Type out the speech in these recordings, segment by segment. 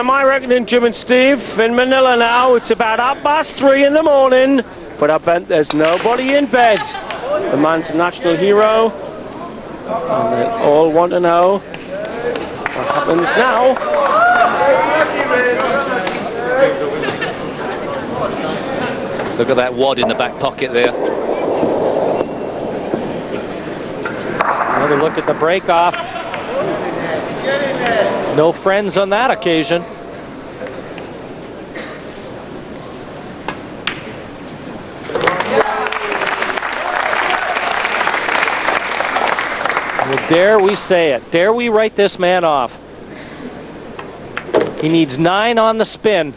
by my reckoning, Jim and Steve, in Manila now. It's about 3:30 in the morning, but I bet there's nobody in bed. The man's a national hero, and they all want to know what happens now. Look at that wad in the back pocket there. Another look at the break off. No friends on that occasion. Well, dare we say it? Dare we write this man off? He needs 9 on the spin.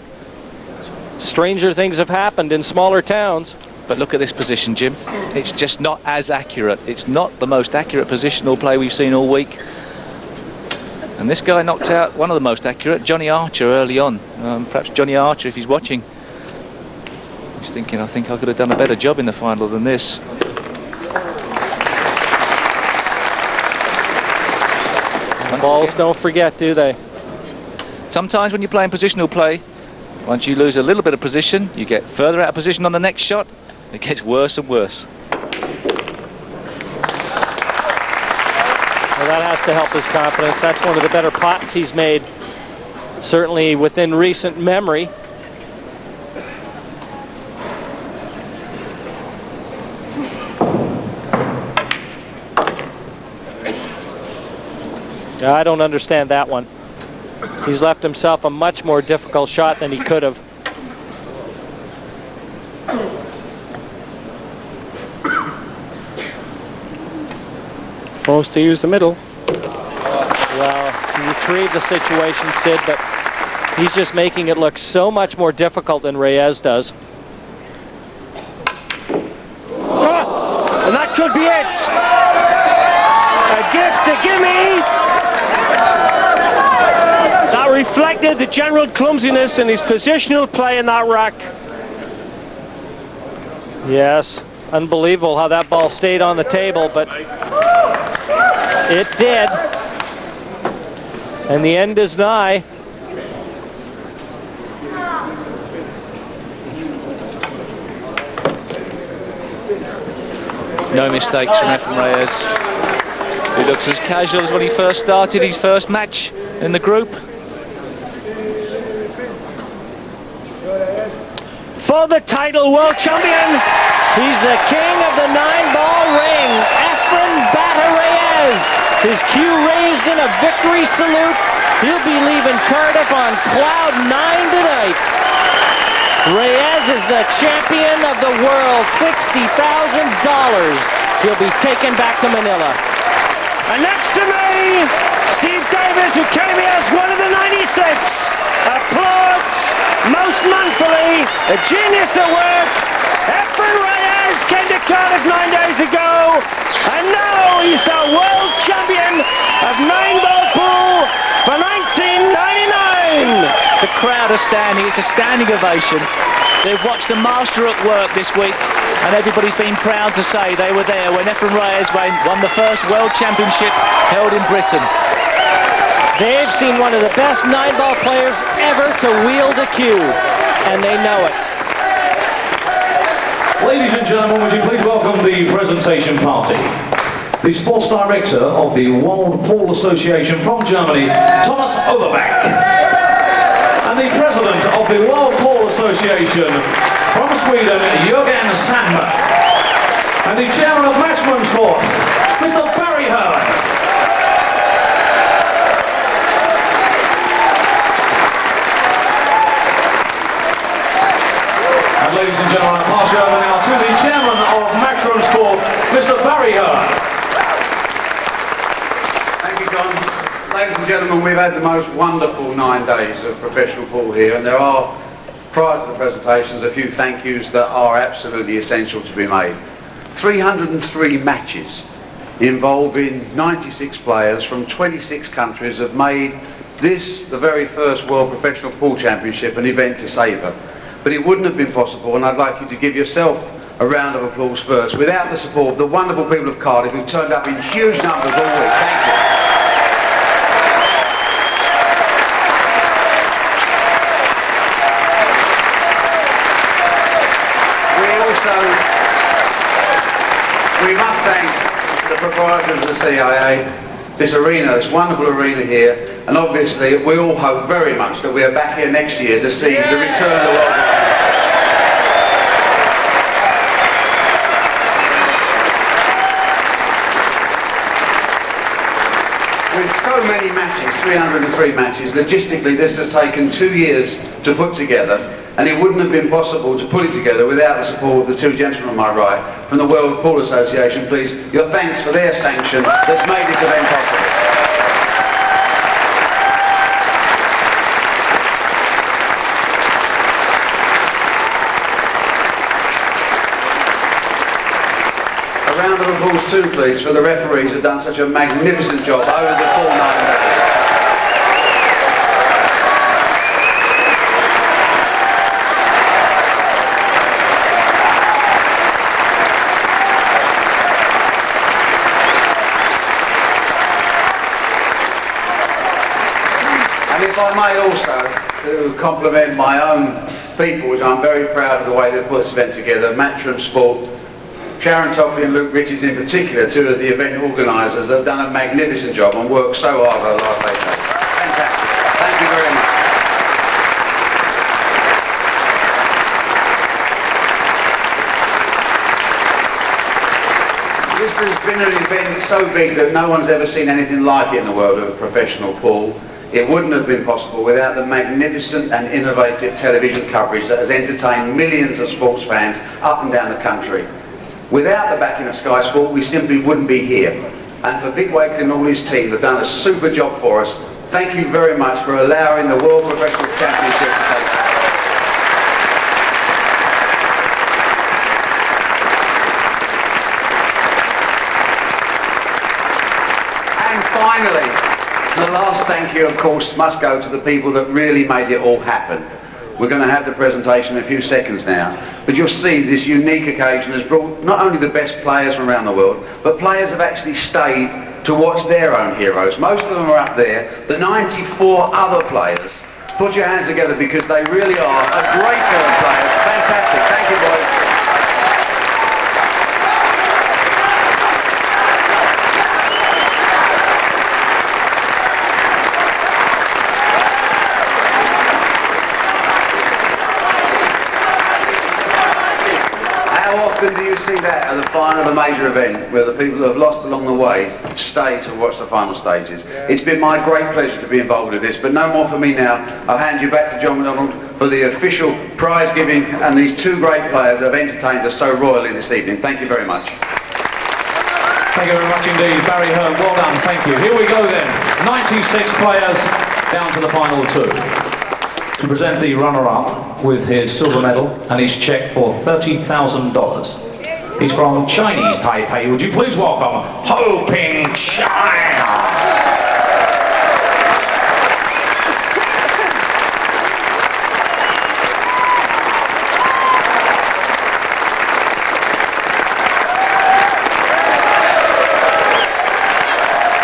Stranger things have happened in smaller towns. But look at this position, Jim. It's just not as accurate. It's not the most accurate positional play we've seen all week. And this guy knocked out one of the most accurate, Johnny Archer, early on. Perhaps Johnny Archer, if he's watching, he's thinking, I think I could have done a better job in the final than this. Balls don't forget, do they? Sometimes when you're playing positional play, once you lose a little bit of position, you get further out of position on the next shot. It gets worse and worse. Well, that has to help his confidence. That's one of the better pots he's made, certainly within recent memory. I don't understand that one. He's left himself a much more difficult shot than he could have. Supposed to use the middle. Well, he retrieved the situation, Sid, but he's just making it look so much more difficult than Reyes does. And that could be it. A gift to Gimme. That reflected the general clumsiness in his positional play in that rack. Yes, unbelievable how that ball stayed on the table, but it did. And the end is nigh. No mistakes from Efren Reyes. He looks as casual as when he first started his first match in the group. For the title, world champion, he's the king of the 9-ball ring, Efren Reyes. His cue raised in a victory salute. He'll be leaving Cardiff on cloud 9 tonight. Reyes is the champion of the world, $60,000. He'll be taken back to Manila. And next to me, Steve Davis, who came here as one of the 96. Applauds most manfully, a genius at work. Efren Reyes came to Cardiff 9 days ago, and now he's the world champion of 9-ball pool for 1999. The crowd are standing. It's a standing ovation. They've watched the master at work this week, and everybody's been proud to say they were there when Efren Reyes won the first world championship held in Britain. They've seen one of the best 9-ball players ever to wield a cue, and they know it. Ladies and gentlemen, would you please welcome the presentation party. The sports director of the World Pool Association from Germany, Thomas Overbeck. And the president of the World Pool Association from Sweden, Jürgen Sandberg. And the chairman of Matchroom Sport, Mr. Barry Hearn. And ladies and gentlemen, I pass you over now to the chairman of Matchroom Sport, Mr. Barry Hearn. Thank you, John. Ladies and gentlemen, we've had the most wonderful 9 days of professional pool here, and there are, prior to the presentations, a few thank yous that are absolutely essential to be made. 303 matches involving 96 players from 26 countries have made this, the very first World Professional Pool Championship, an event to savour. But it wouldn't have been possible, and I'd like you to give yourself a round of applause first, without the support of the wonderful people of Cardiff who turned up in huge numbers all week. Thank you. thank the proprietors of the CIA, this arena, this wonderful arena here, and obviously we all hope very much that we are back here next year to see the return of the World Cup. With so many matches, 303 matches, logistically this has taken 2 years to put together, and it wouldn't have been possible to put it together without the support of the two gentlemen on my right from the World Pool Association. Please, your thanks for their sanction that's made this event possible. A round of applause too, please, for the referees who've done such a magnificent job over the full 9 days. And if I may also, to compliment my own people, which I'm very proud of the way they've put this event together, Matchroom Sport, Sharon Toffley and Luke Richards in particular, two of the event organisers, have done a magnificent job and worked so hard over the last 8 days. Fantastic. Thank you very much. This has been an event so big that no one's ever seen anything like it in the world of professional pool. It wouldn't have been possible without the magnificent and innovative television coverage that has entertained millions of sports fans up and down the country. Without the backing of Sky Sport, we simply wouldn't be here. And for Vic Wakely and all his team, they've done a super job for us. Thank you very much for allowing the World Professional Championship to take place. And finally, the last thank you, of course, must go to the people that really made it all happen. We're going to have the presentation in a few seconds now, but you'll see this unique occasion has brought not only the best players from around the world, but players have actually stayed to watch their own heroes. Most of them are up there. The 94 other players, put your hands together because they really are a great set of players. Fantastic. Thank you, boys. How often do you see that at the final of a major event where the people who have lost along the way stay to watch the final stages? It's been my great pleasure to be involved with this, but no more for me now. I'll hand you back to John McDonald for the official prize giving, and these two great players have entertained us so royally this evening. Thank you very much. Thank you very much indeed, Barry Hearn. Well done, thank you. Here we go then. 96 players down to the final 2. To present the runner-up with his silver medal and his cheque for $30,000. He's from Chinese Taipei. Would you please welcome Ho Ping China?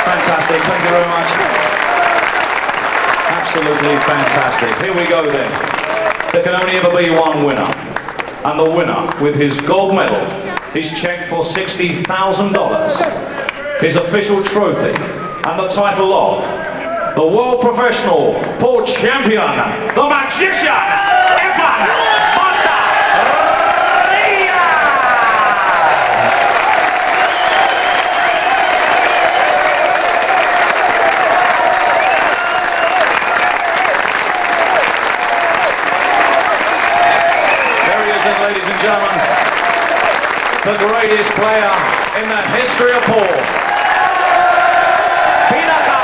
Fantastic, thank you very much. Absolutely fantastic. Here we go then. There can only ever be one winner. And the winner with his gold medal, his cheque for $60,000, his official trophy, and the title of the World Professional Pool Champion, the Magician, Efren Reyes! Ladies and gentlemen, the greatest player in the history of pool. Pinaka!